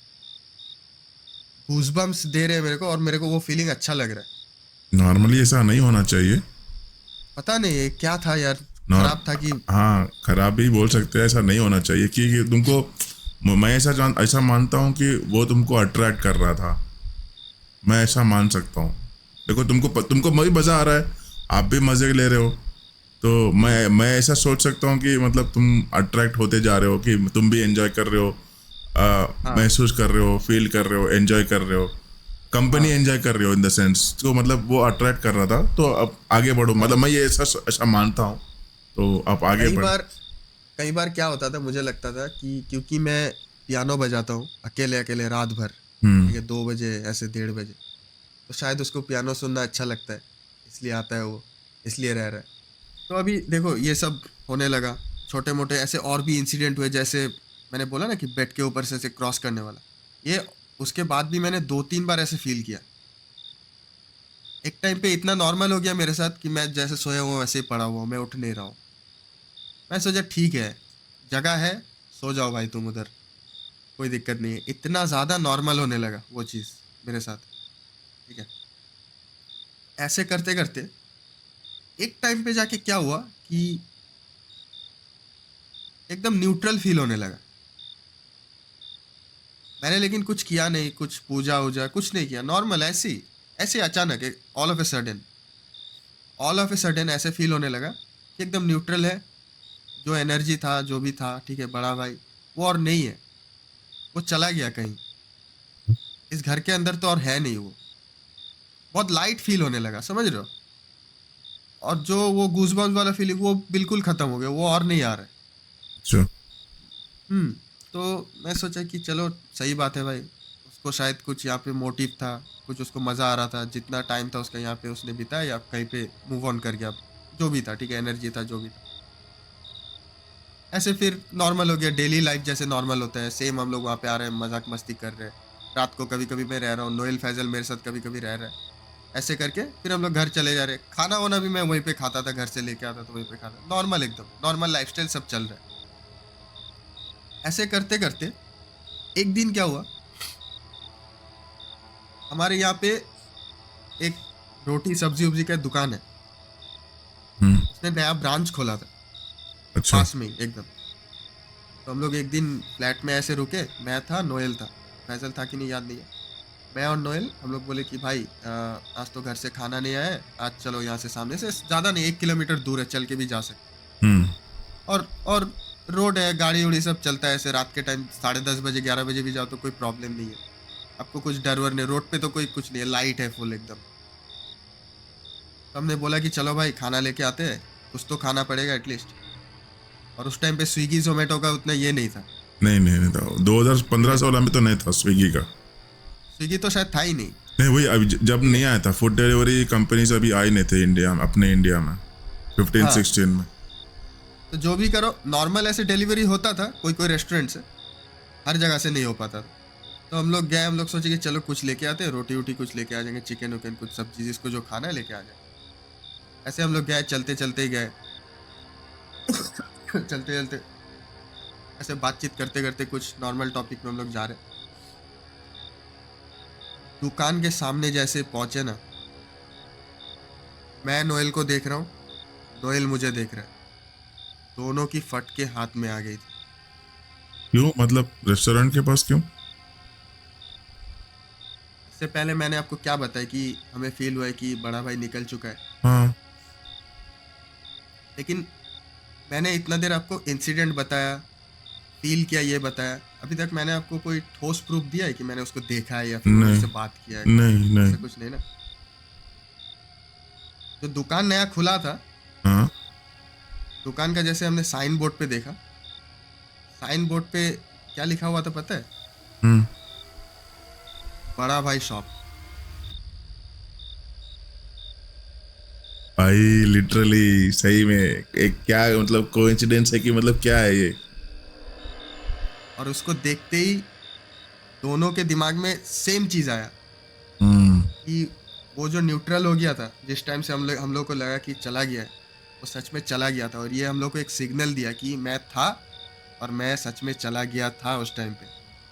गूजबम्स दे रहे हैं मेरे को, और मेरे को वो फीलिंग अच्छा लग रहा है। नॉर्मली ऐसा नहीं होना चाहिए। पता नहीं ये क्या था यार, नॉर खराब था कि हाँ, खराब भी बोल सकते हैं, ऐसा नहीं होना चाहिए कि तुमको, मैं ऐसा मानता हूँ कि वो तुमको अट्रैक्ट कर रहा था, मैं ऐसा मान सकता हूँ। देखो तुमको भी मज़ा आ रहा है, आप भी मज़े ले रहे हो, तो मैं ऐसा सोच सकता हूँ कि मतलब तुम अट्रैक्ट होते जा रहे हो, कि तुम भी एंजॉय कर रहे हो, हाँ महसूस कर रहे हो, फील कर रहे हो, एंजॉय कर रहे हो, कंपनी हाँ एंजॉय कर रहे हो इन द सेंस, तो मतलब वो अट्रैक्ट कर रहा था, तो अब आगे बढ़ो, हाँ। मतलब मैं ये ऐसा ऐसा मानता हूँ, तो आप आगे कई बढ़। बार कई बार क्या होता था, मुझे लगता था कि क्योंकि मैं पियानो बजाता हूँ अकेले अकेले रात भर, हम्म। ठीक है, 2 बजे ऐसे 1:30 बजे, तो शायद उसको पियानो सुनना अच्छा लगता है, इसलिए आता है वो, इसलिए रह रहा है। तो अभी देखो ये सब होने लगा, छोटे मोटे ऐसे और भी इंसिडेंट हुए, जैसे मैंने बोला ना कि बेड के ऊपर से ऐसे क्रॉस करने वाला, ये उसके बाद भी मैंने 2-3 बार ऐसे फील किया। एक टाइम पे इतना नॉर्मल हो गया मेरे साथ कि मैं जैसे सोया हुआ वैसे ही पड़ा हुआ हूँ, मैं उठ नहीं रहा हूँ। मैं सोचा ठीक है, जगह है, सो जाओ भाई तुम उधर, कोई दिक्कत नहीं है। इतना ज़्यादा नॉर्मल होने लगा वो चीज़ मेरे साथ, ठीक है। ऐसे करते करते एक टाइम पे जाके क्या हुआ कि एकदम न्यूट्रल फील होने लगा। मैंने लेकिन कुछ किया नहीं, कुछ पूजा वूजा कुछ नहीं किया, नॉर्मल ऐसे ही, ऐसे अचानक ऑल ऑफ ए सडन ऐसे फील होने लगा कि एकदम न्यूट्रल है, जो एनर्जी था जो भी था, ठीक है, बड़ा भाई वो और नहीं है, वो चला गया कहीं, इस घर के अंदर तो और है नहीं वो। बहुत लाइट फील होने लगा, समझ रहे हो। और जो वो गूजबम्स वाला फीलिंग वो बिल्कुल खत्म हो गया, वो और नहीं आ रहा है। अच्छा। तो मैं सोचा कि चलो सही बात है भाई, उसको शायद कुछ यहाँ पे मोटिव था, कुछ उसको मज़ा आ रहा था, जितना टाइम था उसका यहाँ पे उसने बिताया या कहीं पे मूव ऑन कर गया, जो भी था ठीक है, एनर्जी था जो भी था। ऐसे फिर नॉर्मल हो गया, डेली लाइफ जैसे नॉर्मल होता है, सेम हम लोग वहाँ पे आ रहे हैं, मजाक मस्ती कर रहे हैं। रात को कभी कभी मैं रह रहा हूँ, नोएल फैजल मेरे साथ कभी कभी रह रहा है। ऐसे करके फिर हम लोग घर चले जा रहे हैं। खाना वाना भी मैं वहीं पे खाता था, घर से लेके आता था वहीं पे खाता, नॉर्मल एकदम नॉर्मल लाइफस्टाइल सब चल रहा है। ऐसे करते करते एक दिन क्या हुआ, हमारे यहाँ पे एक रोटी सब्जी उब्जी का दुकान है, हम्म। उसने नया ब्रांच खोला था अच्छा। पास में ही एकदम। तो हम लोग एक दिन फ्लैट में ऐसे रुके, मैं था, नोएल था, फैजल था कि नहीं याद नहीं है। मैं और नोएल हम लोग बोले कि भाई आज तो घर से खाना नहीं आया है, आज चलो यहाँ से सामने से, ज़्यादा नहीं 1 किलोमीटर दूर है, चल के भी जा सकते। हम्म। और रोड है, गाड़ी उड़ी सब चलता है, ऐसे रात के टाइम 10:30 बजे 11 बजे भी जाओ तो कोई प्रॉब्लम नहीं है, आपको कुछ डर वर नहीं, रोड पे तो कोई कुछ नहीं है, लाइट है फुल एकदम। तो हमने बोला कि चलो भाई खाना लेके आते हैं, कुछ तो खाना पड़ेगा एटलीस्ट। और उस टाइम पे स्विगी जोमेटो का उतना ये नहीं था, नहीं था 2015-16 में तो नहीं था स्विगी का। स्विगी तो शायद था ही नहीं। नहीं वही अभी जब नहीं आया था, फूड डिलीवरी कंपनीज अभी आई नहीं थे इंडिया में, अपने इंडिया में 15-16 में। तो जो भी करो नॉर्मल ऐसे डिलीवरी होता था कोई कोई रेस्टोरेंट से, हर जगह से नहीं हो पाता था। तो हम लोग गए, हम लोग सोचे कि चलो कुछ लेके आते हैं, रोटी वोटी कुछ लेके आ जाएंगे, चिकन उकन कुछ सब्जी जिसको जो खाना है लेके आ जाए। ऐसे हम लोग गए, चलते चलते ही गए चलते चलते ऐसे बातचीत करते करते कुछ नॉर्मल टॉपिक में हम लोग जा रहे। दुकान के सामने जैसे पहुंचे ना, मैं नोएल को देख रहा हूँ, नोएल मुझे देख रहा है, दोनों की फट के हाथ में आ गई थी। क्यों, मतलब रेस्टोरेंट के पास क्यों? इससे पहले मैंने आपको क्या बताया कि हमें फील हुआ है कि बड़ा भाई निकल चुका है, हाँ। लेकिन मैंने इतना देर आपको इंसिडेंट बताया, फील किया, ये बताया, अभी तक मैंने आपको कोई ठोस प्रूफ दिया है कि मैंने उसको देखा है या फिर नहीं। उससे बात किया है? नहीं ऐसा कुछ नहीं ना। जो दुकान नया खुला था, हाँ। दुकान का जैसे हमने साइन बोर्ड पे देखा, साइन बोर्ड पे क्या लिखा हुआ था पता है? हम्म। बड़ा भाई शॉप। भाई लिटरली सही में एक क्या मतलब कोइंसिडेंस है कि मतलब क्या है ये? और उसको देखते ही दोनों के दिमाग में सेम चीज आया हम्म। कि वो जो न्यूट्रल हो गया था, जिस टाइम से हम लोग को लगा कि चला गया है, वो सच में चला गया था। और ये हम लोग को एक सिग्नल दिया कि मैं था और मैं सच में चला गया था उस टाइम पे।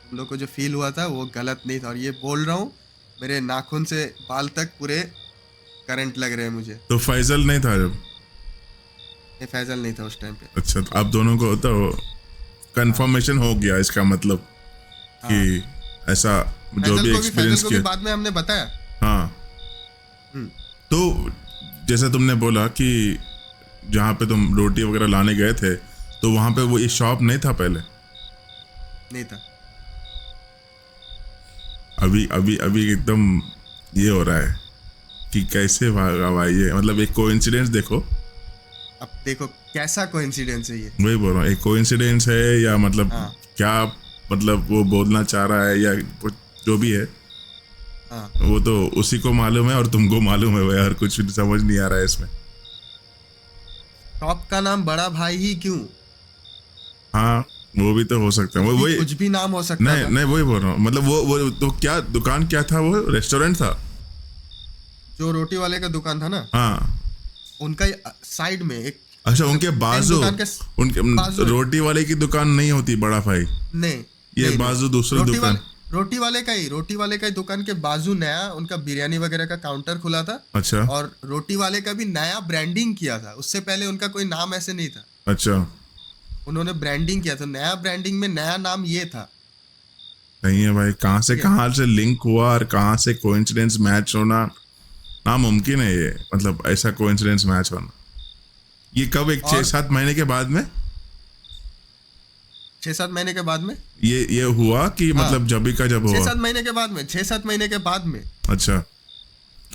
हम लोग को जो फील हुआ था वो गलत नहीं था। और ये बोल रहा हूँ, मेरे नाखून से बाल तक पूरे करंट लग रहे हैं मुझे। तो फैजल नहीं था जब? ये फैजल नहीं था उस टाइम पे। अच्छा, तो आप दोनों को तो कंफर्मेशन हो गया इसका मतलब कि ऐसा जो भी एक्सपीरियंस किया। बाद में हमने बताया। हाँ। तो जैसे तुमने बोला कि जहाँ पे तुम रोटी वगैरह लाने गए थे, तो वहाँ पे वो ये शॉप नहीं था पहले? नहीं था। अभी अभी अभी एकदम ये हो रहा है कि कैसे भागा भाई ये, मतलब एक कोइंसिडेंस देखो। अब देखो कैसा कोइंसिडेंस है ये। वही बोल रहा हूँ, एक कोइंसिडेंस है या मतलब क्या मतलब वो बोलना चाह रहा है या जो भी है, वो तो उसी को मालूम है और तुमको मालूम है यार, कुछ समझ नहीं आ रहा है इसमें। शॉप का नाम बड़ा भाई ही क्यों? हाँ वो भी तो हो सकता है, वही कुछ भी नाम हो सकता नहीं था। नहीं वही बोल रहा हूँ, मतलब वो तो क्या दुकान क्या था, वो रेस्टोरेंट था? जो रोटी वाले का दुकान था ना, हाँ उनका साइड में एक, अच्छा उनके बाजू, दुकान के उनके बाजू रोटी वाले की दुकान नहीं होती बड़ा भाई? नहीं, ये नहीं, बाजू दूसरी दुकान। रोटी वाले का ही दुकान के बाजू नया उनका बिरयानी वगैरह का काउंटर खुला था। अच्छा। और रोटी वाले का भी नया ब्रांडिंग किया था, उससे पहले उनका कोई नाम ऐसे नहीं था। अच्छा। उन्होंने ब्रांडिंग किया था, नया ब्रांडिंग में नया नाम ये था। नहीं है भाई, कहाँ से लिंक हुआ और कहाँ से कोइंसिडेंस मैच होना नामुमकिन है ये, मतलब ऐसा कोइंसिडेंस मैच होना। ये कब, एक 6-7 महीने के बाद में? 6-7 महीने के बाद में ये हुआ कि मतलब जब भी का जब हुआ? 6-7 महीने के बाद में, 6-7 महीने के बाद में। अच्छा,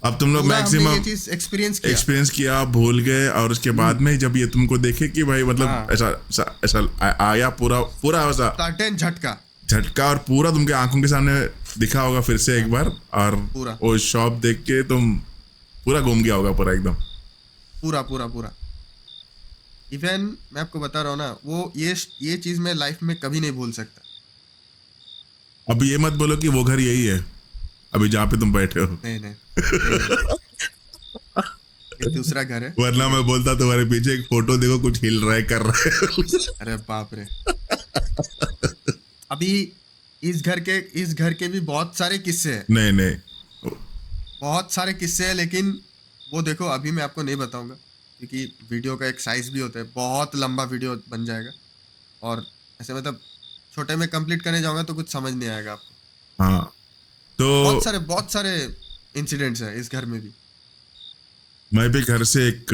अब तुम लोग पूरा हमने मैक्सिमम ये चीज एक्सपीरियंस किया। एक्सपीरियंस किया, भूल गए, और उसके बाद में जब ये तुमको देखे कि भाई मतलब हाँ। ऐसा आया पूरा पूरा ऐसा सडन झटका। झटका, और पूरा तुमके आंखों के सामने दिखा होगा फिर से एक बार, और पूरा। वो शॉप देख के तुम पूरा घूम गया होगा पूरा एकदम। पूरा पूरा पूरा। इवन मैं आपको बता रहा हूँ ना, वो ये चीज मैं लाइफ में कभी नहीं भूल सकता। अब ये मत बोलो कि वो घर यही है अभी जहाँ पे तुम बैठे हो, नहीं नहीं, नहीं। ये दूसरा घर है। वरना मैं बोलता तुम्हारे पीछे एक फोटो देखो, कुछ हिल रहा है, कर रहा है। अरे बाप रे। अभी इस घर के भी बहुत सारे किस्से हैं, नहीं नहीं, बहुत सारे किस्से हैं, लेकिन वो देखो अभी मैं आपको नहीं बताऊंगा, क्योंकि वीडियो का एक साइज भी होता है, बहुत लंबा वीडियो बन जाएगा, और ऐसे मतलब छोटे में कंप्लीट करने जाऊंगा तो कुछ समझ नहीं आएगा आपको। हाँ तो बहुत सारे इंसिडेंट्स हैं इस घर में भी। मैं भी घर से एक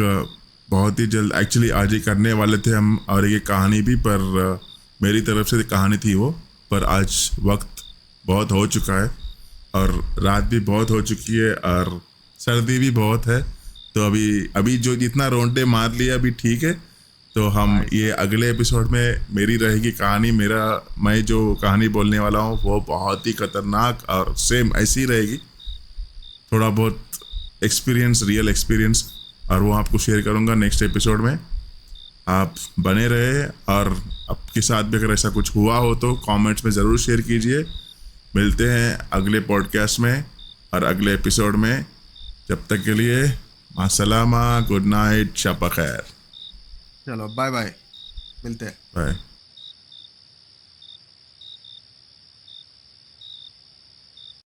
बहुत ही जल्द, एक्चुअली आज ही करने वाले थे हम, और ये कहानी भी, पर मेरी तरफ से कहानी थी वो, पर आज वक्त बहुत हो चुका है और रात भी बहुत हो चुकी है और सर्दी भी बहुत है, तो अभी जो जितना रोंटे मार लिया अभी ठीक है। तो हम ये अगले एपिसोड में मेरी रहेगी कहानी, मैं जो कहानी बोलने वाला हूँ वो बहुत ही खतरनाक और सेम ऐसी रहेगी, थोड़ा बहुत एक्सपीरियंस, रियल एक्सपीरियंस, और वो आपको शेयर करूँगा नेक्स्ट एपिसोड में। आप बने रहे, और आपके साथ भी अगर ऐसा कुछ हुआ हो तो कमेंट्स में ज़रूर शेयर कीजिए। मिलते हैं अगले पॉडकास्ट में और अगले एपिसोड में। जब तक के लिए मासलामा, गुड नाइट, शब खैर, चलो बाय बाय, मिलते हैं। बाय।